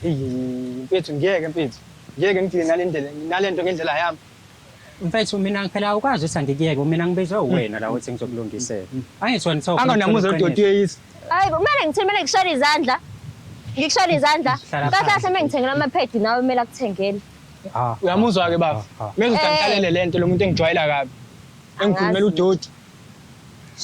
Mfethu ngeke mfethu. Ngeke ngithini nalento ngendlela yami. Mfethu mina phela awukwazi ukuthi angikuyeke mina ngibizwe uwena la uthi ngizokulungisela. Angithi wena sawufuna. Angonamuza udoti uyeyisa. Hayi kumele ngithini kumele ngishore izandla. Ngikushore izandla. Kahle mengithengela amaphedi nawe kumele akuthengele. Uyamuzwa ke baba. Mase utangikalele lento lo muntu engijwayela kabi. Engikhulumela udoti.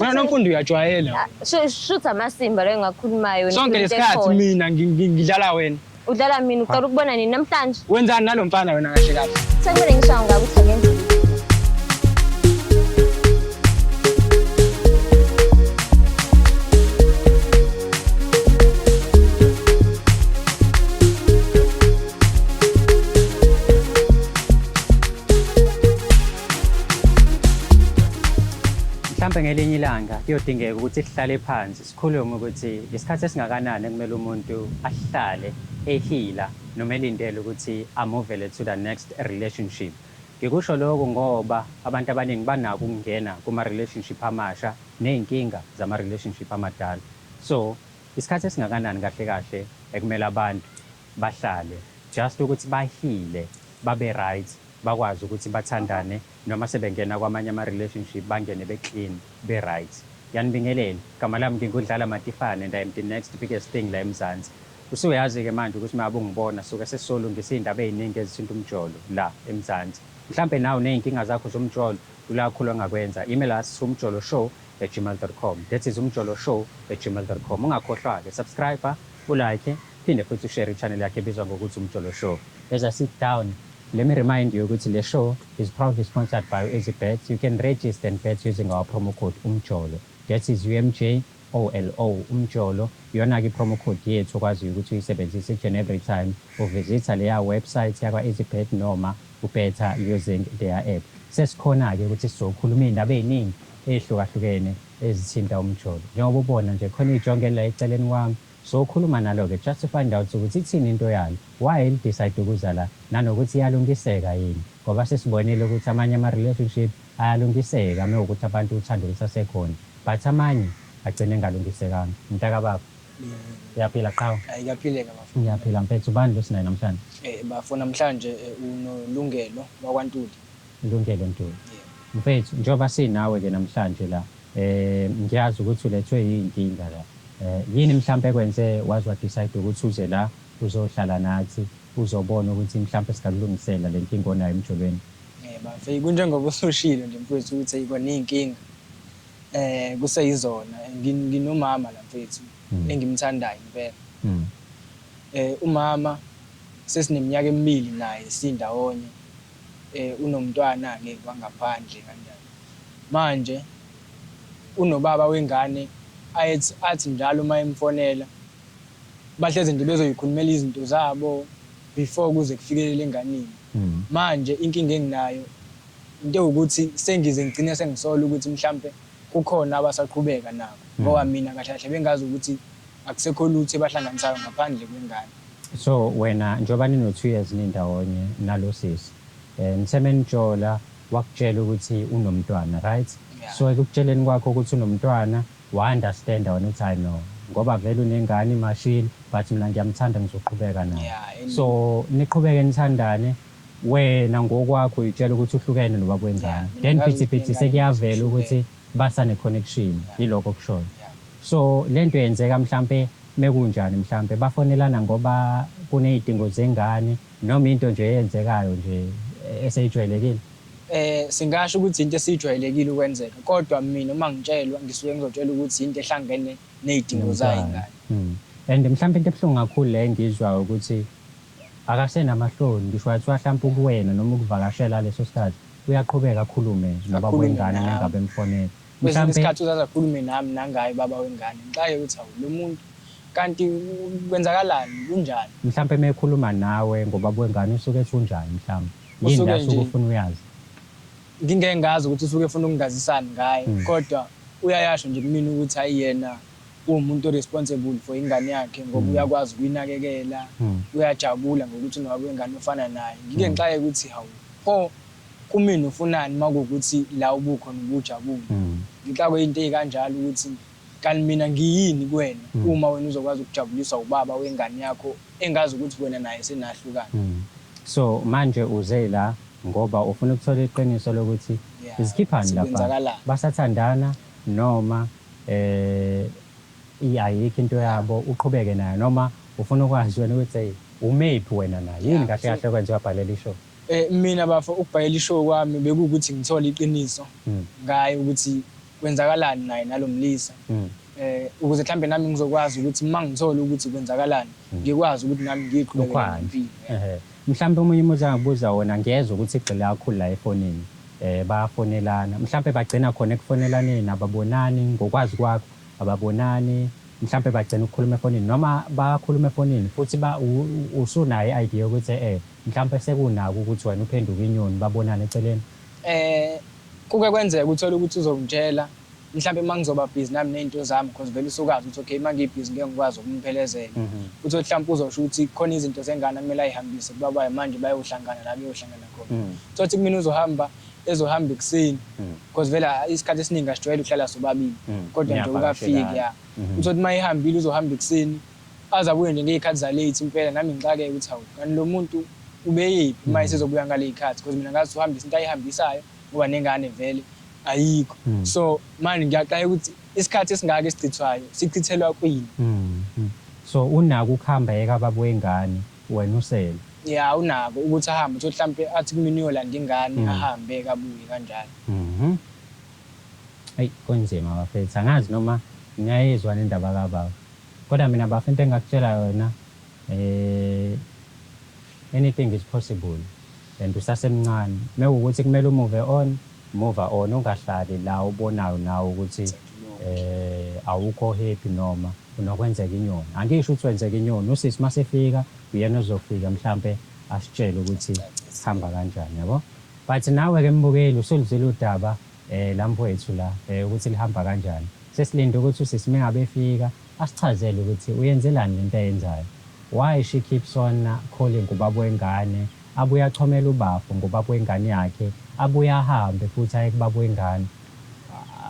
Mina nomfundo uyajwayela. Shutha amasimba lo engakhulumayo. Sonke lesikhathi mina ngidlala wena. Udlala mina uqala ukubona nini namhlanje? Wenzani nalomfana wena kahle kahle? Sekumele ngishawe ngabe uthengeni. Mhlawumbe ngelinye ilanga kuyodingeka ukuthi sihlale phansi sikhulume ukuthi isikhathi esingakanani ekumele umuntu ahlale ehila noma elindele ukuthi amuvele to the next relationship. Ngikusho lokho ngoba abantu abaningi banako ukungena kuma-relationship amasha ney'nkinga zama-relationship amadala. So isikhathi esingakanani kahle kahle ekumele abantu bahlale just ukuthi bahile babe right bakwazi ukuthi bathandane noma sebengena kwamanye ama-relationship bangene be-clean be-right. Yanibingelele igama lami ngingudlala Matifane and I'm the next biggest thing la eMzansi. Usuyazi-ke manje ukuthi uma ungibona suke sesolungisa iy'ndaba ey'ningi ezithinta umjolo la eMzansi. Mhlampe nawe ney'nkinga zakho zomjolo ulakhulu ongakwenza email us umjoloshow@gmail.com. That is umjoloshow@gmail.com. Ungakhohlwa-ke subscribe ulike phinde futhi ushare i-channel yakhe ebizwa ngokuthi Umjolo Show. As I sit down, let me remind you that the show is proudly sponsored by EasyBet. You can register and bet using our promo code UMJOLO. That is UMJOLO, UMJOLO. Yona ke promo code yethu okwazi ukuthi uyisebenzise each and every time uvisitha leya website yakwa EasyBet noma ubetha using their app. Sesikhona ke ukuthi sizokhuluma indaba eziningi ezihlukahlukene ezithinta umjolo. Njengoba ubona nje khona ijonge la eceleni kwami. So khuluma nalo ke just to find out ukuthi ithini into yalo. Why decide ukuza la nanokuthi iyalungiseka yini. Ngoba sesibonile ukuthi amanye ama-relationship ayalungiseka mewukuthi abantu uthando lusasekhona. But amanye agcine engalungisekanga. Mntaka baba. Uyaphila qhawe? Hayi kuyaphileka bafana. Ngiyaphila mfethu ubani lo sinaye namhlanje? Bafuna namhlanje unolungelo wakwaNtuli. Ilungelo Ntuli. Mfethu njoba sinawe ke namhlanje la ngiyazi ukuthi ulethwe yinkinga la. Yini mhlambe ekwenze wazi wa decide ukuthi uze la uzohlala nathi uzobona ukuthi mhlambe sikakulungisela le nkinga onayo emjolweni. Bafike kunjengoba usushilo nje mfethu ukuthi ayikona inkinga. Kuseyizona nginomama la mfethu engimthandayo impela. Umama sesineminyaka emibili naye sindawonye. Unomntwana ke wangaphandle kanjani. Manje unobaba wengane athi njalo uma emfonela bahleze nje bezoyikhulumela izinto zabo before kuze kufikelele enganeni. Manje inkinga enginayo into ukuthi sengize ngigcine sengisola ukuthi mhlambe kukhona abasaqhubeka nabo ngoba mina kahle kahle bengazi ukuthi akusekho lutho ebahlanganisayo ngaphandle kwengane. So wena njoba nino 2 years nindawonye nalo sisi Msemenjola wakutshela ukuthi unomntwana right? So ekutsheleni kwakho ukuthi unomntwana wa understand wena uthi I know ngoba vele unengane imashini but mina ngiyamthanda ngizoqhubeka naye. So niqhubeke nithandane wena ngokwakho uyitshela ukuthi uhlukene nobaba wengane. Then phithi sekuyavela ukuthi basane connection yiloko kushoyo. So lento yenzeka mhlambe mekunjani mhlambe bafonelana ngoba kunezidingo zengane noma into nje eyenzekayo nje eseyijwayelekile. Singasho ukuthi into esijwayelekile ukwenzeka kodwa mina uma ngitshelwa ngisuke ngizotshela ukuthi into ehlangene nezidingo zayo ingane. And mhlambe into ebhlungu kakhulu le ngizwa ukuthi akasenamahloni ngisho wathi mhlambe ukuwena noma ukuvakashela leso sikhathi uyaqhubeka akhulume nobaba wengane nengabe emfonela. Mhlambe isikhathi uzakhulume nami nangaye baba wengane ngiqaye ukuthi awu lo muntu kanti kwenzakalani kunjani. Mhlambe mekhuluma nawe ngoba wengane usuke ethi unjani mhlambe yini asuke ufuna uyazi. Ngingeke ngazi ukuthi usuke ufuna ukungazisana ngaye kodwa uyayasho nje kumina ukuthi ayiyena umuntu responsible for ingane yakhe ngoba uyakwazi ukuyinakekela uyajabula ngokuthi nobaba wengane ufana naye. Ngike ngixaye ukuthi hawu pho kumina ufunani makuwukuthi la ubukhona ubujabula. Ngixakwe into ezikanjalo ukuthi kanti mina ngiyini kuwena uma wena uzokwazi ukujabuliswa ubaba wengane yakho engazi ukuthi wena naye senahlukana. So manje uze la ngoba ufuna ukuthola iqiniso lokuthi izikhiphani lapha basathandana noma ayikho into yabo uqhubeke nayo noma ufuna ukwazi wena ukuthi umephi wena naye yini kahle kahle kwenziwa bhalela ishow. Mina bafo ukubhayela ishow kwami bekuwukuthi ngithola iqiniso ngaye ukuthi kwenzakalani naye nalomlisa. Ukuze mhlambe nami ngizokwazi ukuthi mangithola ukuthi kwenzakalani ngikwazi ukuthi nami ngiqhubeke nempilo. Mhlambe umunye umuntu angabuza wona ngiyezwa ukuthi igcile kakhulu la efonini bayafonelana mhlambe bagcina khona ekufonelaneni ababonani ngokwazi kwakho ababonani mhlambe bagcina ukukhuluma efonini noma bakhuluma efonini futhi usunayo idea ukuthi mhlambe sekunako ukuthi wena uphenduka inyoni babonana eceleni. Kuke kwenzeka uthola ukuthi uzongitshela mhlambe mangizoba busy nami nezinto zami because vele usukazi ukuthi okay mangibusy ngeke ngikwazi ukumphelezela. Uthi mhlambe uzosho ukuthi khona izinto zengane kumele ayihambise kubabaye manje bayohlangana la beyohlangana khona. Sothi kumina ezohamba ekuseni because vele isikhathi esiningi asijwayele ukuhlala sobabili kodwa nje ukafiki ya. Uthi mayihambile uzohamba ekuseni azabuye nje ngezikhathi za late impela nami ngixake ukuthi hawu kanti lo muntu ubeyiphi maye sizobuya ngale ikhathi because mina ngathi uhambisa into ayihambisayo ngoba nengane vele ayikho. So manje ngiyaqala ukuthi isikhathi esingaka esichithwayo sichithelwa kwini. So unako ukuhamba eka baba wengane wena usele. Yeah unako ukuthi ahambe uthi mhlambe athi kumina uyolanda ingane ahambe kabuye kanjalo. Hey konzima bafethu angazi noma ngiyayizwa nendaba kababa kodwa mina bafethu engakutshela yona anything is possible and usasemncane mekuwukuthi kumele move on ungahlali la ubonayo nawe ukuthi awukho happy noma unokwenzeka inyoni angisho ukuthi wenzeka inyoni usisi masefika uyena ozofika mhlambe asitshele ukuthi sihamba kanjani yabo but nawe ke mbukeli usoluzile udaba lambo wethu la ukuthi lihamba kanjani sesilinde ukuthi usisi mengabe efika asichazele ukuthi uyenzelani lento ayenzayo why she keeps on calling ubaba wengane abuya achomela ubafo ngobaba wengane yakhe abuya ahambe futhi aye kubaba wengane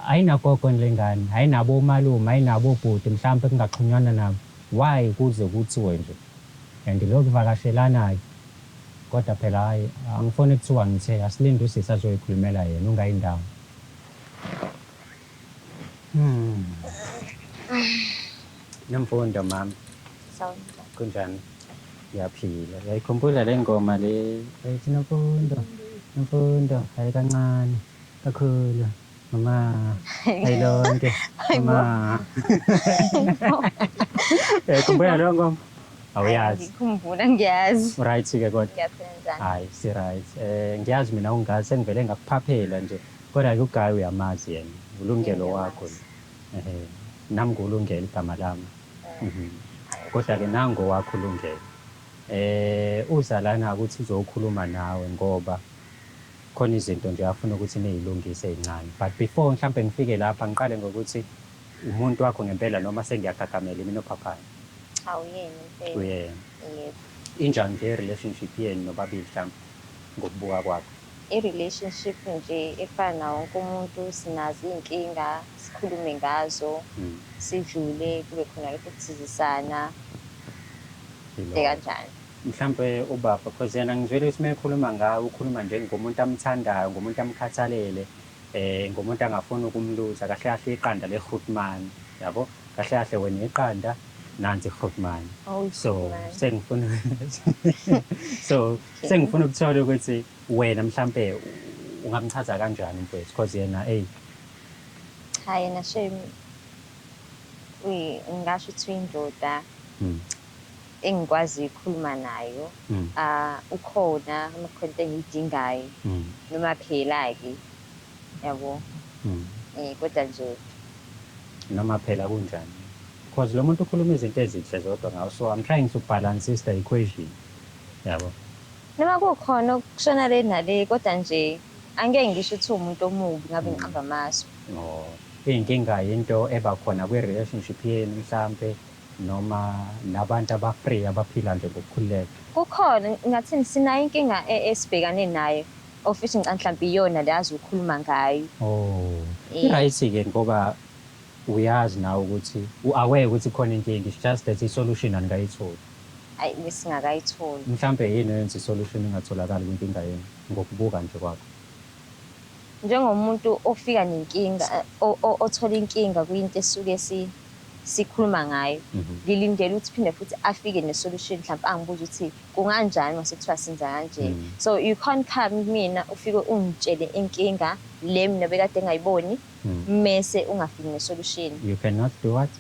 ayinagogo lengane ayinabo umalume ayinabo ubhuti mhlawumbe kungaxhunywana nabo why kuze kuthi wenje and lokuvakashelana kodwa phela hayi angifuni kuthiwa ngithe asilinde usisi azoyikhulumela yena ungayindawo. Namfundo mama kunjani yaphila yayikhumbula le ngoma le ethi namfundo hayi kancane kakhulu mama ayilonke mama khumbula lo ngoma awuyazi ngikhumbula ngiyazi right ke kodwa ngiyaphendza hayi si right ngiyazi mina ungazi sengivele ngakuphaphela nje kodwa ke uGayi uyamazi yena ulungelo wakho nami ngulungelo igama lami kodwa ke nango wakho ulungelo uza lana ukuthi uzokhuluma nawe ngoba khona izinto nje afuna ukuthi neyilungise ezincane but before mhlambe ngifike lapha ngiqale ngokuthi umuntu wakho ngempela noma sengiyagagamela mina ophaphana awuyena impela uyena yebo injani nje relationship yenu nobabili mhlambe ngokubuka kwakho i-relationship nje efana wonke umuntu sinazo inkinga sikhulume ngazo sidlule kube khona lokho kusizisana kanjani mhlambe ubaba because yena ngizwele ukuthi mekhuluma ngawe ukhuluma nje ngomuntu amthandayo ngomuntu amkhathalele ngomuntu angafuni ukumluza kahle kahle iqanda leGoodman yabo kahle kahle wena iqanda nansi iGoodman so sengifuna ukuthola ukuthi wena mhlambe ungamchaza kanjani mfethu because yena hayi na shame ngasho ukuthi indoda engikwazi ukukhuluma nayo ukhona amakhonto engidingayo noma phela ke yabo kodwa nje noma phela kunjani because lo muntu ukhuluma izinto ezinhle zodwa ngawo so I'm trying to balance the equation yabo noma kukhona ukushona le nale kodwa nje angeke ngisho ukuthi umuntu omubi ngabe ngiqamba amaso inkinga into eba khona kwi-relationship yenu mhlambe noma nabantu abafree abaphila nje ngokukhululeka kukhona ngathi sinayo inkinga esibhekane nayo ofisa mhlambe iyona leyazi ukukhuluma ngayo right ke ngoba uyazi nawe ukuthi aware ukuthi khona inkinga, it's just that i-solution anikayitholi. Ayi besingakayitholi. Mhlambe yini yenza i-solution ingatholakali kwinkinga yenu ngokubuka nje kwakho? Njengomuntu ofika nenkinga othola inkinga kuyinto esuke sikhuluma ngayo, ngilindele ukuthi phinde futhi afike ne-solution mhlawumbe angibuza ukuthi kunganjani mase kuthiwa senza kanje. So you can't come kumina ufike ungitshele inkinga le mina bekade ngayiboni mese ungafiki ne-solution. You cannot do what?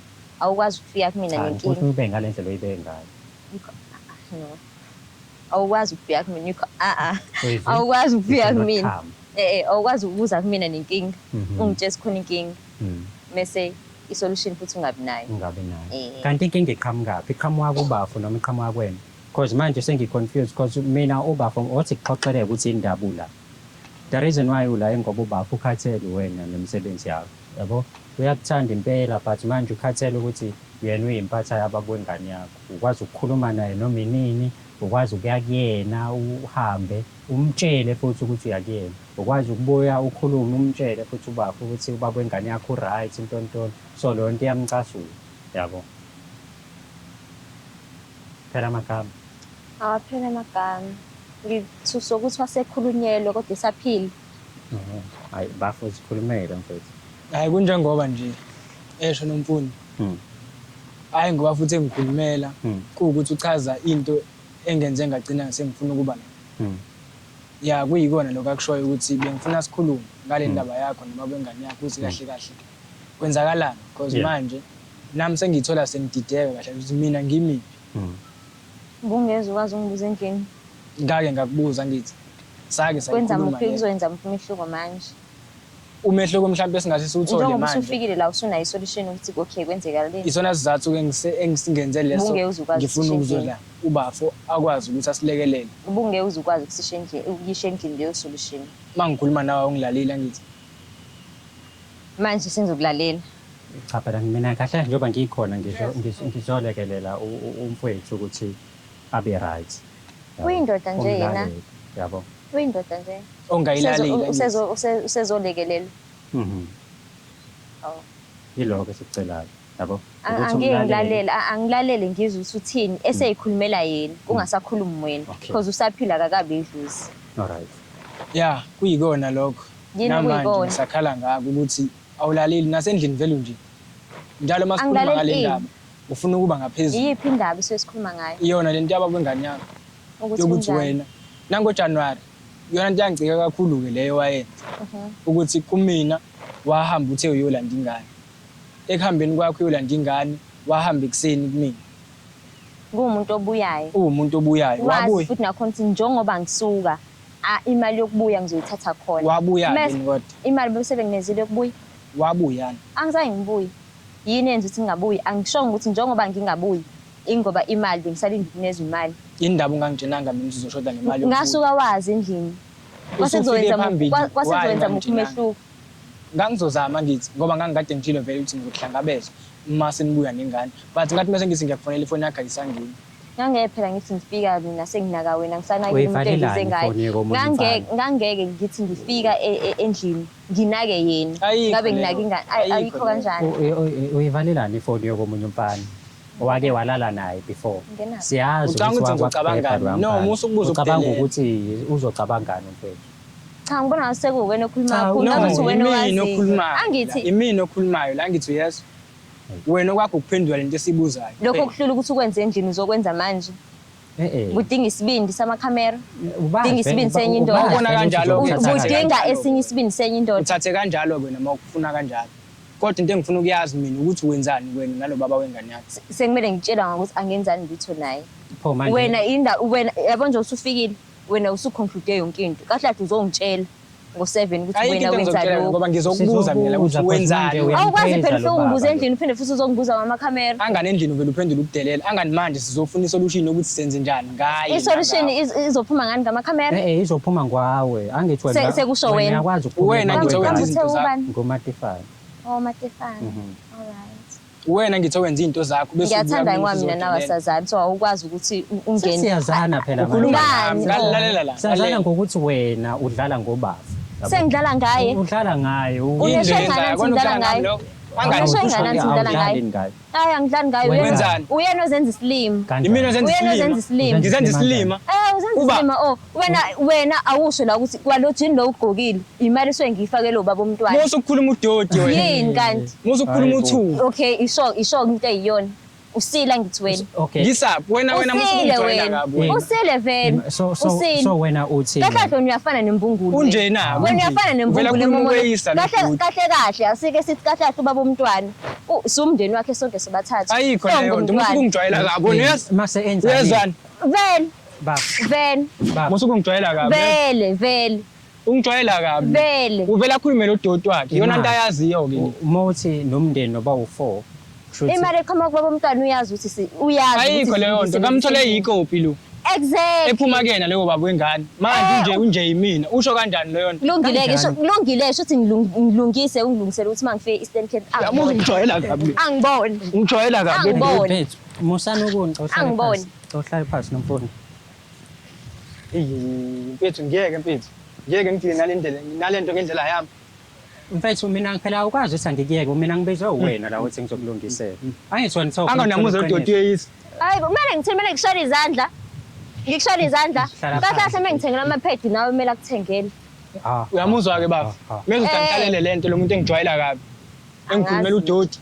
Awukwazi ukufika kumina nenkinga. Futhi ube ngale ndlela oyibeke ngayo. No. Awukwazi ukufika kumina. Awukwazi ukufika kumina. Awukwazi ukubuza kumina nenkinga. Ungitshela khona inkinga. Mese i-solution futhi ungabi nayo. Kanti inkinga iqhamukaphi? Iqhamuka kubafu noma iqhamuka kwena? Because manje sengi-confused because mina ubafu othi kuxoxeleke ukuthi indaba ula. The reason why ula ngoba ubafu ukhathele wena nemisebenzi yakho. Yabo? Uyakuthanda impela but manje ukhathele ukuthi yena uyimpatha yababo wengane yakho. Ukwazi ukukhuluma naye noma inini, ukwazi ukuya kuyena uhambe, umtshele futhi ukuthi uyakuyena. Ukwazi ukubuya ukhulume umtshele futhi ubafu ukuthi ubaba wengane yakho right into. So lo nto iyamcasula. Yabo? Phela amagama. Phela amagama. Ngithusa ukuthi wasekhulunyelwe kodwa esaphila. Hayi bafu sikhulumele mfethu. Hayi kunjengoba nje esho nomfundi. Hayi ngoba futhi engikhulumela kuukuthi uchaza into engenze ngagcina sengifuna ukuba la. Ya kuyikona lokho akushoyo ukuthi bengifuna sikhulume ngale ndaba yakho noma bengane yakho ukuthi kahle kahle kwenzakalani because manje nami sengithola sengidideka kahle ukuthi mina ngimi. Ubungeze ukwazi ungibuza inkinga. Ngake ngakubuza ngithi sake sayikhuluma. Kwenza kuzoyenza umehluko manje. Umehluko mhlawumbe esingase siwuthole manje. Njengoba usufikile la usunayo i-solution ukuthi okay kwenzeka lento. Isona sizathu engisingenze leso. Ngifuna ukuzola ubafu akwazi ukuthi asilekelele. Ubungeke uzukwazi ukuyisho endlini leyo solution. Mangikhuluma nawe ungilalela ngithi manje sengizokulalela. Cha phela mina kahle njengoba ngikhona ngizolekelela umfowethu ukuthi abe right. Uyindoda nje yena. Yabo. Uyindoda nje. Ongayilalela. Usezolekelela. Yiloko esikucelayo. Yabo. Angilalele ngizwe ukuthi uthini eseyikhulumela yena kungasakhulumi wena because usaphila kakabi idluzi. Alright. Yeah, kuyikona lokho. Namanje ngisakhala ngako ukuthi awulaleli nasendlini vele nje. Njalo masikhuluma ngale ndaba ufuna ukuba ngaphezulu. Yiphi indaba sesikhuluma ngayo? Iyona lento yababengane yakho. Ukuthi wena nango January yona into yangicika kakhulu ke leyo wayenza. Ukuthi kumina wahamba uthe uyolanda ingane. Ekuhambeni kwakho uyolanda ingane wahamba ekseni kumina. Ngumuntu obuyayo. Umuntu obuyayo. Wabuya futhi nakhona ukuthi njengoba ngisuka imali yokubuya ngizoyithatha khona. Wabuya yini kodwa? Imali bese benginezile yokubuya. Wabuya. Angizange ngibuye. Yini enza ukuthi ngingabuyi? Angishongo ukuthi njengoba ngingabuyi ingoba imali bengisalinde ukunezwa imali. Indaba ungangitshenanga mina uzoshoda ngemali. Ngasuka wazi endlini. Kwasezoyenza umehluko. Ngangizozama ngithi ngoba ngangikade ngitshilo vele ukuthi ngizokuhlangabeza uma senibuya nengane but ngathi mase ngithi ngiyakufonela ifoni yakho ayisangeni. Ngangeke phela ngithi ngifika mina senginaka wena ngisanake umuntu engize ngaye. Ngangeke ngithi ngifika endlini nginake yena. Ngabe nginake ingane ayikho kanjani. Uyivalelani ifoni yokomunye umfana? Owake walala naye before. Siyazi ukuthi wacabangani. No, musu ukubuza ucabanga ukuthi uzocabangani mfethu. Cha ngibona sekuwena okhuluma khona ngathi wena owazi. Angithi imini okhulumayo la ngithi yes. Wena kwakho ukuphendula lento esibuzayo. Lokho kuhlula ukuthi ukwenze endlini uzokwenza manje. Udinga isibindi samakhamera. Udinga isibindi senye indoda. Ubona kanjalo. Udinga esinye isibindi senye indoda. Uthathe kanjalo wena mawufuna kanjalo. Kodwa into engifuna ukuyazi mina ukuthi wenzani wena nalo baba wengane yakho. Sekumele ngitshela ukuthi angenzani litho naye. Wena yabo nje usufikile. Wena usuconclude yonke into. Kahle kahle uzongitshela ngo7 ukuthi wena wenza lokho. Ngoba ngizokubuza mina ukuthi wenzani. Awukwazi phela ufike ungibuza endlini uphinde futhi uzongibuza ngamakhamera. Angane endlini uvela uphendula ukudelela. Angani manje sizofuna isolution ukuthi senze njani ngaye. Isolution izophuma ngani ngamakhamera? Izophuma ngawe. Angithi wena. Sekusho wena. Uyakwazi ukuphuma. Wena ngithi wenza izinto zakho. Ngomatifani. Matifani. Alright. Wena ngithi wenza izinto zakho bese ngiyathanda ngoba mina nawe sazana so awukwazi ukuthi ungene. Siyazana phela manje. Ngalalela la. Sazana ngokuthi wena udlala ngobafu. Sengidlala ngaye. Udlala ngaye. Uyeshengana ngidlala ngaye. Kangani Ngisho usho ingane ngidlala ngayo. Awudlali ngayo. Hayi angidlali ngayo. Wenzani? Uyena ozenza islim. Yimina ozenza Uyena ozenza islim. Ngizenza isilima. Uzenza Uba- islim. Oh, wena awusho la ukuthi kwalo jini lo ugqokile. Imali suke ngiyifakele ubaba omntwana. Musu ukukhuluma udoti wena. Yini kanti? Musu ukukhuluma uthu. Okay, isho into eyiyona. Usila ngithi wena. Okay. Ngisaphi wena musu Usile ungijwayela wena. kabi wena. Usile vele. Usile. So wena uthi Kahle kahle uyafana nembungulu. Unjena. Wena uyafana nembungulu Vele emomo. ukweyisa Kahle kahle asike sithi kahle kahle ubaba omntwana. Sumndeni wakhe sonke sobathathu. Ayikho leyo nto musu ungijwayela kabi wena. Yes. mase enza Uyezwani? Vele. baba Vele. baba Musu ungijwayela kabi. Vele. Ungijwayela kabi. Vele. Uvela akhulume nodoti wakhe. Yona into ayaziyo ke. mothi nomndeni noba u4 Imali eqhamuka kubaba omntwana uyazi ukuthi uyazi. Ayikho leyo nto. Ngamthole yikopi lo. Exactly. Ephuma kena leyo baba wengane. Manje unje yimina. Usho kanjani leyo nto? Kulungile sho ukuthi ngilungise ungilungisele ukuthi mangifike Eastern Cape. Musu ungijwayela kabi. Angiboni. Ungijwayela kabi. Angiboni. Bethu musana ukunca Angiboni. uhlale phansi nomfundi Mfethu ngeke mfethu. Ngeke ngidile nalento ngendlela yami. mfethu mina phela ukwazi ukuthi angikuyeke mina ngibizwe uwena la ukuthi ngizokulungisela angithoni so Anganamuze udoti uyeyisa. Hayi kumele ngithini ngikushaya izandla. Ngikushaya izandla. Hlala Kahle phansi. kahle mengithengela amaphedi nawe kumele akuthengele. Uyamuzwa ke baba. Mase ngicangithalele lento lo muntu engijwayela kabi. Engikhulumela udoti.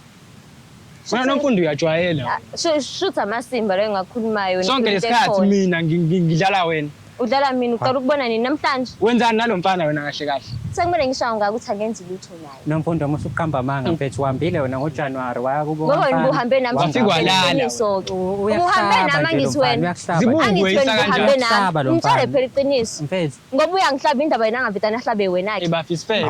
Mina nomfundi uyajwayela. Shutha amasimba lo engakhulumayo. Sonke lesikhathi mina ngidlala wena. Udlala mina uqala ukubona nini namhlanje? Wenzani nalomfana wena kahle kahle? Sekumele ngishawe ngaka ukuthi angenzi lutho naye. nomfundi wami usuqamba amanga mfethu uhambile wena ngoJanuary waya kubo Ngoba wena uhambe nami Wafika walala. Uhambe nami angithi wena. Zibuye Angithi uyisa wena uhambe Uyakuhlaba lo nami. Ngitshele mfana. phela iqiniso. mfethu Ngoba uyangihlaba indaba yena angavitana ahlabe wena ke. Ebafisifele.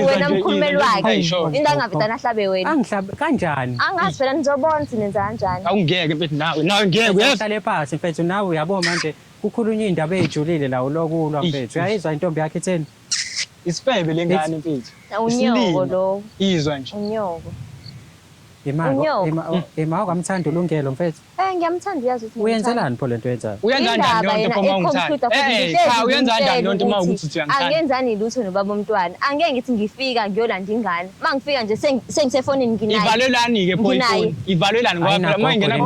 Wena mkhulumeli wakhe. Indaba angavitana ahlabe wena. angihlaba kanjani Angazi phela nizobona ukuthi nenza kanjani. Awungeke mfethu nawe. Nawe ngeke yes. uhlale phansi mfethu nawe uyabo manje kukhulunywa indaba ezijulile la ulokulwa mfethu uyayizwa intombi yakhe itheni Isifebe lengane mfethu. Unyoko lo. Izwa nje. Unyoko. imali kwamthanda ulungelo mfethu Ngiyamthanda uyazi ukuthi uyenzelani pho lento yenzayo Uyenzani lento phoma ungithanda? Cha uyenzani lento uma ukuthi uyangithanda? Angenzani lutho nobaba omntwana. Angeke ngithi ngifika ngiyolanda ingane. Mangifika nje sengisefonini nginayo. Ivalelani ke pho ifoni? Ivalelani ngoba phela uma ingena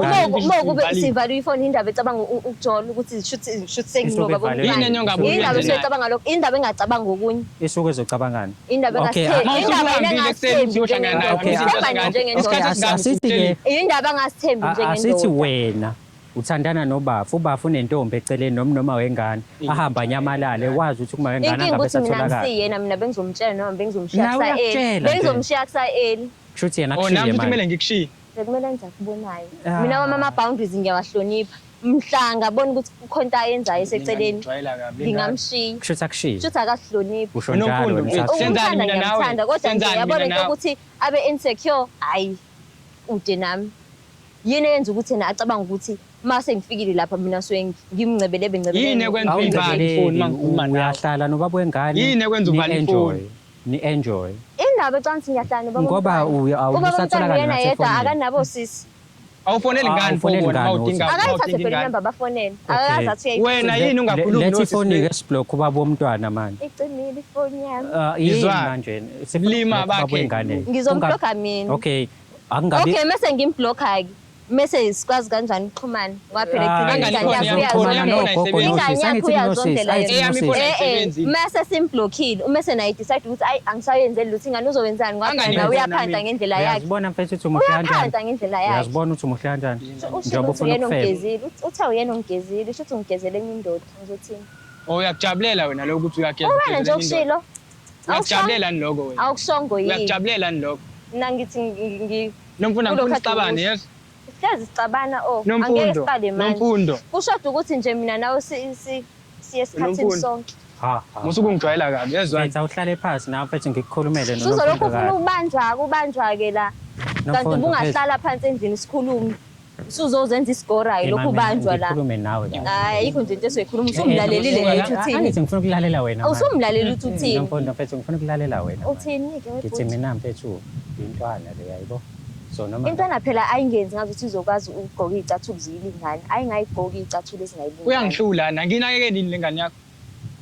Kube sivalwe ifoni indaba ecabanga ukujola ukuthi shoot senginobaba omntwana. Yini enyongabuye? Indaba esicabanga lokho, indaba engacabanga okunye. isuke ezocabangani Indaba Okay, engasithembi. Indaba engasithembi asithi njengendoda. wena uthandana nobafu ubafu unentombi eceleni noma wengane ahamba nyamalale wazi ukuthi kuma wengane Inkinga angabe ukuthi mina satholakala ngisiyena mina bengizomtshela noma bengizomshiya Nawe kusa uyakutshela bengizomshiya kusa kushuthi yena Oh nami kushiye futhi manje kumele ngikushiye. bekumele enza kubonayo. Ah. Mina wama ama-boundaries ngiyawahlonipha. Mhlanga bona ukuthi kukhona into ayenzayo eseceleni Ngijwayela kabi. ngingamshiya. kushuthi akushiye Shuthi akahloniphi. usho njalo Unomfundo, wena mfethu. usathu- Senzani Ukumthanda mina nawe? ngiyamthanda kodwa nje Senzani yabona mina into nawe? ukuthi abe insecure hayi ude nami. Yini eyenza ukuthi yena acabanga ukuthi mase ngifikile lapha mina suke ngimncebele bengcebele. Yini ekwenza uvale Awungaveleli, ifoni mangikhuluma nawe? uyahlala nobaba wengane Yini ekwenza uvale ni-enjoy, ifoni? ni-enjoy Indaba ecansi ngiyahlala nobaba. ngoba ubaba omntwana awusatholakala yena yedwa nasefonini akanabo sisi. Awufoneli ngani Awufoneli phone ngani, mawudinga Akayithathe phela ingane. inamba bafonela. Okay. Akazi athi Wena yini ungakhulumi lethi ifoni nosisi? ke siblock ubaba womntwana manje icimile ifoni yami. yini Ngizwani? manje Lima bakhe. ubaba wengane Ngizomblocka mina. okay akungabi Okay, mase ngimblocka ke. Mase sikwazi kanjani ukuxhumana? Ngoba phela Kangani ingane ifoni yakho yakho? uyazi Ingane indlela. yakho Ingane yakho uyazi indlela yona. Eyami ifoni ayisebenzile. Mase simblockile, umase naye decide ukuthi ayi angisayenzeli lutho ingane uzowenzani ngoba Kangani phela ifoni uyaphanda yami? ngendlela yakhe. uyazibona mfethu uthi umuhle kanjani Uyaphanda ngendlela yakhe. uyazibona uthi umuhle kanjani Usho njengoba ukuthi ufuna uyena ukufela ongezile. Uthe uyena ongezile, usho ukuthi ungigezele enye indoda. Ngizothini? Uyakujabulela wena lokho ukuthi uyageza. Uwena nje okushilo. Uyakujabulela ni lokho wena? Awukushongo yini? Uyakujabulela ni lokho? Mina ngithi Nomfundo Kulokhu ngifuna kade isixabane kusho. yes. sihlezi sicabana angeke Nomfundo. siqale manje. Nomfundo. Kushoda ukuthi nje mina nawe siye esikhathini Nomfundo. sonke. Musuke ungijwayela kabi yezwa. Mfethu awuhlale phansi nawe mfethu ngikukhulumele Sizolokhu ufuna ukubanjwa ke la. Kanti ubungahlala phansi endlini sikhulume. Usuzozenza isigora lokhu ubanjwa la. ngikhulume nawe la Hayi ayikho nje into esizoyikhuluma usumlalelile ngithi uthini. angithi ngifuna ukulalela wena manje. Awusumlaleli ukuthi uthini. Nomfundo mfethu ngifuna ukulalela wena manje. Uthini ke ngithi webhuti? mina mfethu intwana le yayibo so noma Intwana phela ayingenzi ngazi ukuthi izokwazi ukugqoka izicathulo ziyilingane. Ayingayigqoki izicathulo ezingayilingani. Uyangihlula na nginakekele nini lengane yakho?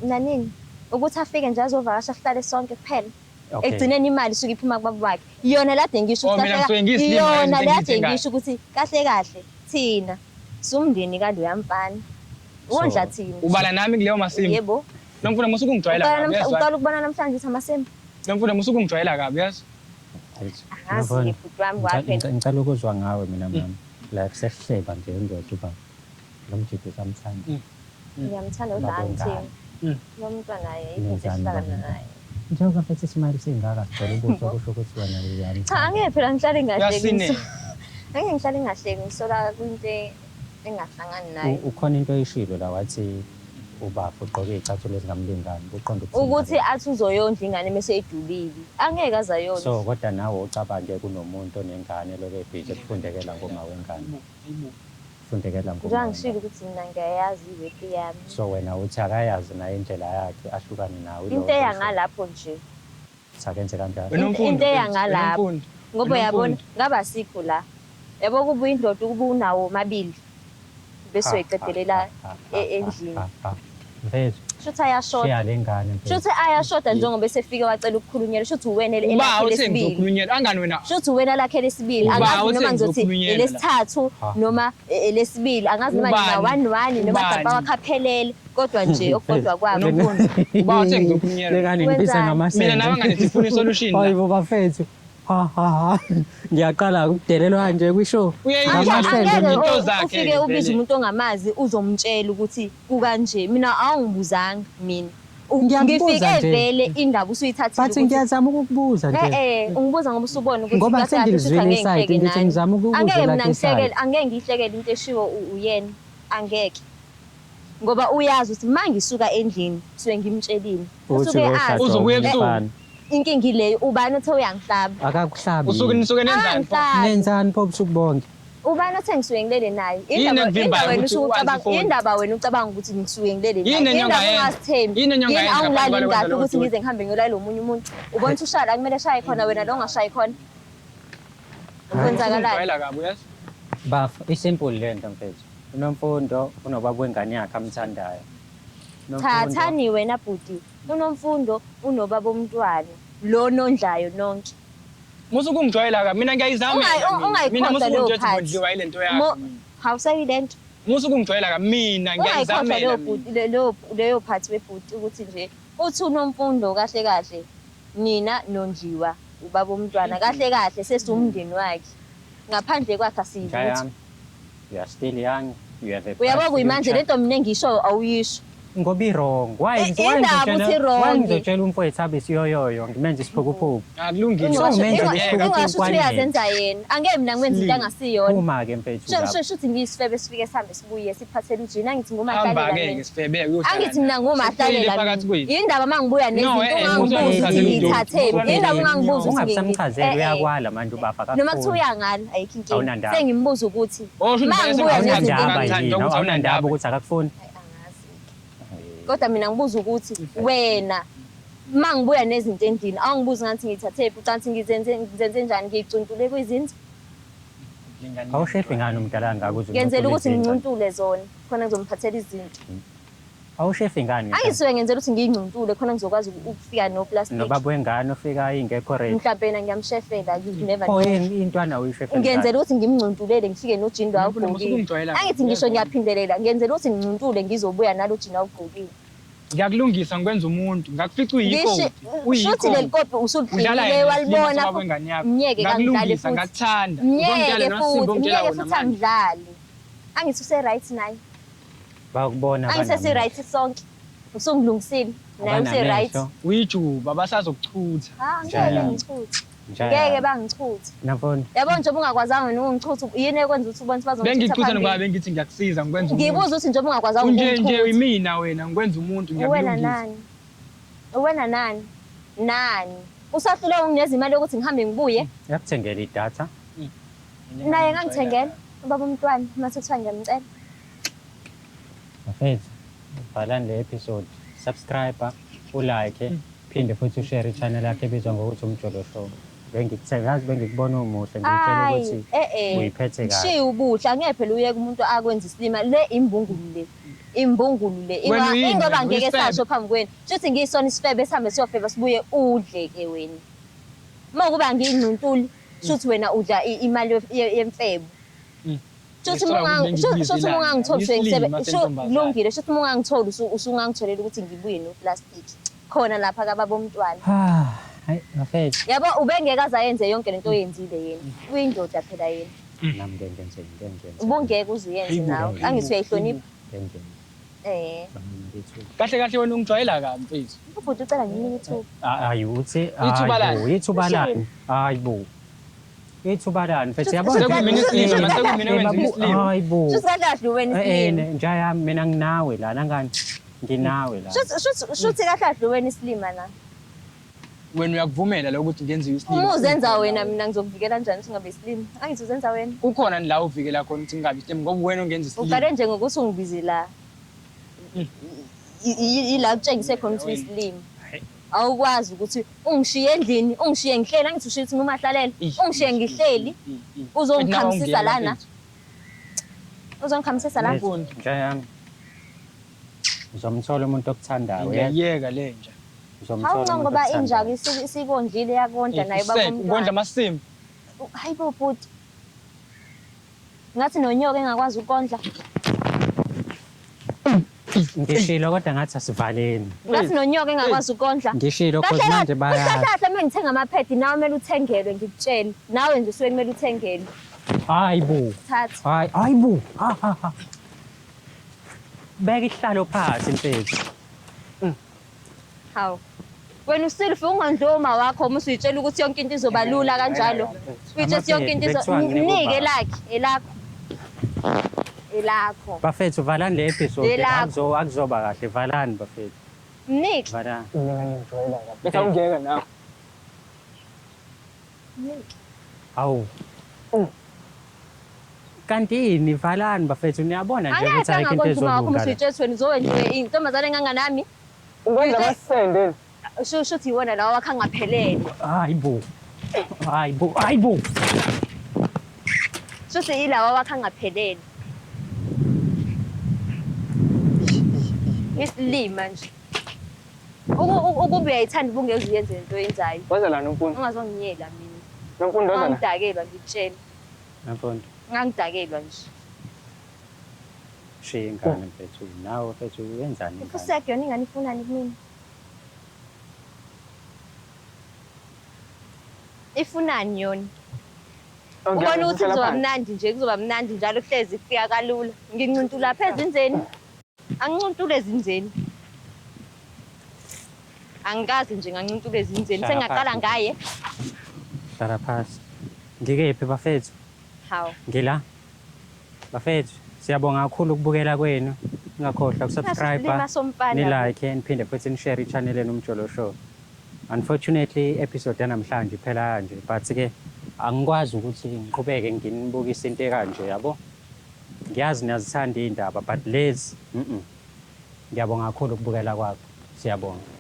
Nanini ukuthi afike nje azovakasha sihlale sonke kuphela. Okay. Egcineni imali isuke iphuma kubaba wakhe. Iyona la de ngisho Oh, mina ngisuke ngiyisilima iyona nje la ngithi de ngani. ngisho ukuthi kahle kahle thina sumndeni kaloya mfana. Wondla So, thina. ubala nami kuleyo masimu Yebo. lo mfuna musuke ungijwayela kabi uyazwa Uqala ukubona namhlanje ukuthi amasembu. lo mfuna musuke ungijwayela kabi yazi Angazi futhi wami kwaphela. ngicela ukuzwa ngawe mina mama like sesihleba nje indoda uba lo mjidi usamthanda Ngiyamthanda uDante. Lo mntwana naye Nenzani ihlala baba? naye. njengoba mfethu isimali singaka sicela ukuthi kusho ukuthi wena uyami Cha angeke phela ngihlale ngahle. uyasinela Angeke ngihlale ngahle ngisola kwinte engahlangani nayo. ukhona into oyishilo la wathi ubaba ugqoke iy'cathulo ezingamlingani uqonda Ukuthi athi uzoyondla ingane mase idulile. Angeke azayondla. so kodwa nawe ucabange kunomuntu onengane lokho ebhizi ekufundekela ngoma wengane fundekela ngoma Njengoba ngishilo ukuthi mina ngiyayazi iwephi yami. so wena uthi akayazi naye indlela yakhe ahlukane nawe Into eyangalapho nje. sakenze kanjalo wena umfundi Into eyangalapho. wena umfundi. Ngoba Wena yabona umfundi. ngaba sikho la. Yabo kuba indoda kuba unawo mabili. Bese uyiqedelela endlini. mfethu Shuthi ayashoda. shiya le ngane mfethu Shuthi ayashoda njengoba esefike wacela ukukhulunyelwa. Shuthi uwena uba elakhe uthi lesibili. ngizokhulunyela angani wena Shuthi uwena lakhe lesibili. Uba Angazi uthi noma ngizothi ngizokhulunyelwa la. elesithathu noma elesibili. Angazi noma Ubani? ngina 1 noma Ubani? baba wakhaphelele. Kodwa nje okukodwa wena kwabo. umfundi uba uthi le ngizokhulunyela ngane ngibisa Wenzani? ngamasende mina nawe ngane sifuna isolution la hayibo bafethu ha ngiyaqala ukudelelwa nje kwishow uyayishilo into zakhe ufike ubize umuntu ongamazi uzomtshela ukuthi kukanje mina awungibuzanga mina Ngiyambuza ngifike nje. vele indaba usuyithathile bathi ngiyazama ukukubuza nje ungibuza ngoba usubona ukuthi ngoba kahle kahle sengilizwile ukuthi angeke isayidi ngithi ngihleke ngizama naye. Angeke ukukuzwela mina kesayidi ngihlekele angeke ngihlekele into eshiwo uyena angeke ngoba uyazi ukuthi mangisuka endlini suke ngimtshelile usuke azi Uzobuya ebusuku. inkingi ile ubani othe uyangihlaba akakuhlabi usuke nisuke nenzani Angihlabi. nenzani pho ubusuku bonke ubani othe ngisuke ngilele naye Yini ekuvimbayo wena ukuthi usuke ukwazi ucabanga ifoni? indaba wena ucabanga ukuthi ngisuke ngilele naye Yini enyonga yenza? ungasithembi Yini enyonga yenza awungilali ngaphandle ingaphi kwalokho ukuthi doti? ngize ngihambe ngiyolala omunye umuntu ubona ukuthi ushaya la kumele ashaye khona wena lo ungashayi khona kwenzakalani ungijwayela kabi uyazi bafa isimple le nto mfethu unomfundo unobaba wengane yakhe amthandayo thathani wena bhuti unomfundo unobaba omntwana lo nondlayo nonke musuke ungijwayela kabi mina ngiyayizama mina musuke leyo ungithethe part. ngondliwa ile nto yakho mina. Hawusayi lento musuke ungijwayela kabi mina ungayikhohlwa ngiyayizamela leyo mina. bhuti leyo part webhuti ukuthi nje uthi unomfundo kahle kahle nina nondliwa ubaba omntwana kahle kahle sesumndeni wakhe ngaphandle kwakhe asiyivutha Jayami, you are still young you have a uyabona bright kuyimanje future. lento mina engisho awuyisho ngoba i-wrong Indaba uthi wrong. wangizotshela umfowethu abe siyoyoyo ngimenze isiphukuphuku akulungile So, umenza ingasho ngiyeka ukuthi ukwanele. uyazenza yena angeke mina ngiwenza into angasiyona uma-ke mfethu lapho. shuthi ngiyisifebe sifike sihambe sibuye siphathele ujini angithi hamba ngumahlalela ke mina ngesifebe uyohlala angithi mina ngumahlalela phakathi kwethu indaba mangibuya nezinto ungangibuza usuke ukuthi ngiyithathephi ngithathele indaba idolo. ungangibuza ukuthi ungabisamchazela uyakwala manje ubafa noma kuthiwa uyangala ayikho inkinga Awunandaba. sengimbuza ukuthi Oh, shuthi mangibuya vele nezinto awunandaba Ngithanda yini ukuthi awunandaba ukuthi akakufuni angazi kodwa mina ngibuza ukuthi wena mangibuya nezinto endlini awungibuza ngathi ngiyithathephi ucansi ngizenze njani ngiyicuntule kwizinto awushefi ngani umdala ngako uze ngenzela uncuntule ukuthi izinto? ngicuntule zona khona ngizomuphathela izinto awushefi ngani angisuke ngenzela ukuthi ngiyingcuntule khona ngizokwazi ukufika noplastic nobaba wengane ofika ingekho ready mhlawumbe yena ngiyamshefela you never pho know intwana uyishefela ngenzela ukuthi ngimngcuntulele ngifike nojini lo Musuke awugqokile ungijwayela kabi. angithi ngisho ngiyaphindelela ngenzela ukuthi ngingcuntule ngizobuya nalo jini awugqokile ngiyakulungisa ngikwenza umuntu ngakufica uyikoti shuthi leli kopi usulidlile walibona mnyeke kangidlale ngakulungisa futhi ngakuthanda mnyeke futhi umtshela mnyeke wona futhi manje angidlali angithi use-right naye bakubona angisesi-right sonke usungilungisile naye use-right uyijuba basazokuchutha ngeke ngichuthe ngeke bangichuthe nafona yabo njengoba ungakwazanga nokungichutha yini ekwenza ukuthi ubone bengichutha ngoba bazongichutha bengithi ngiyakusiza ngikwenza umuntu ngibuza ukuthi njengoba ungakwazanga unje ukungichutha imina wena ngikwenza umuntu uwena ngiyakulungisa nani uwena nani usahlule ungineza imali yokuthi ngihambe ngibuye yakuthengela idatha naye ngangithengela ubaba umntwana mase kuthiwa ngiyamcela mfethu bhalani le episode subscribe ulike phinde futhi ushare i-channel yakhe ebizwa ngokuthi umjolo show bengikuthekazi bengikubona umuhle ngikutshela ukuthi uyiphethe kahle shiya ubuhle angeke phela uyeke umuntu akwenza isilima le imbungulu le imbungulu le. Wena uyini Ingoba wena? ngeke Uyisifebe? sasho phambi kwenu. Shuthi ngiyisona isifebe sihambe siyofeba sibuye udle ke wena. Makuba nginuntuli shuthi wena udla imali yemfebo. Shuthi ungangitholi kulungile shuthi ungangitholi usungangitholela ukuthi ngibuye no-plastic. Khona lapha kababa omntwana. Hayi bafethu. Yabo ubengeke ayenze yonke lento oyenzile yena. Uyindoda phela yena. Nami ngenze. Ubungeke uziyenze nawe. Angithi uyayihlonipha. Kahle wena ungijwayela kabi mfethu. Ubhuti ucela nginike ithuba. Hayi uthi Ithuba lani? ithuba lani? Hayibo. Ithuba lani mfethu Sekumina isilima, sekumina wenza isilima. Hayibo. Shuthi kahle wena isilima. Nja yami mina nginawe lana ngani? Nginawe la. Shuthi kahle wena isilima na. Wena uyakuvumela la ukuthi ngenziwe isilima. Uma uzenza wena mina ngizokuvikela kanjani singabe isilima? Angithi uzenza wena. Kukhona la uvikela khona ukuthi ngingabi isilima ngoba wena ungenza isilima. Uqale nje ngokuthi ungibize la. Ila kutshengise khona ukuthi isilima. Awukwazi ukuthi ungishiye endlini, ungishiye ngihleli, angithi ushiye ukuthi ngumahlalele. Ungishiye ngihleli. Uzongikhamisisa lana. Uzongikhamisisa la. Nja yami. Uzomthola umuntu okuthandayo. Ngiyayeka le nja. Hawu ngoba injaka isikondlile yakondla naye babomntwana. Ukondla amasimu. Hayibo bhuti. Ngathi nonyoka engakwazi ukondla. Ngishilo kodwa ngathi asivaleni. Ngathi nonyoka engakwazi ukondla. Ngishilo kodwa manje baya. Kahle uma ngithenga amaphedi nawe kumele uthengelwe ngikutshela. Nawe nje usuke kumele uthengelwe. Hayibo. Thatha. Hayibo. Beka ihlalo phansi mfethu. Hawu. Wena usilfi ungandloma wakho uma usuyitshela ukuthi yonke into izoba lula kanjalo. Uyitshela yonke into nike lakhe elakho. Bafethu valani le episode akuzoba kahle valani bafethu. Mnike. Valani. Ngiyangijwayela kabi. Bese ungiyeka nawe. Awu. Kanti ini valani bafethu niyabona nje ukuthi ayikho into ezolunga. Uma usuyitshela wena uzowenza intombazane enganganami. Ukwenza amasendeni. Shuthi iwona lawa wakha ngaphelele. Hayibo. Shuthi ilawa wakha ngaphelele. Isilima nje. Ukuba uyayithanda ubungeke uyenze into oyenzayo. Waza la nomfundo. Ungazonginyela mina. Nomfundo waza la. Ngidakelwa ngikutshela. Nomfundo. Ngangidakelwa nje. Shiya ingane mfethu. Nawe mfethu wenzani ingane? Kuseke yona ingane ifunani kumina. Ifunani yona. Ubona ukuthi kuzoba mnandi nje kuzoba mnandi njalo kuhlezi kufika kalula. Ngincuntula phezulu inzeni. Angicuntule ezinzeni. Angikazi nje ngancuntule ezinzeni sengaqala ngaye. Hlala phansi. Ngikephi bafethu? Hawu. Ngila. Bafethu siyabonga kakhulu ukubukela kwenu. Ungakhohlwa ukusubscribe, ni like niphinde futhi ni share i-channel enu Umjolo Show. Unfortunately episode yanamhlanje iphela kanje but ke angikwazi ukuthi ngiqhubeke nginibukise into ekanje yabo. Ngiyazi niyazithanda indaba but lezi ngiyabonga kakhulu ukubukela kwakho. Siyabonga.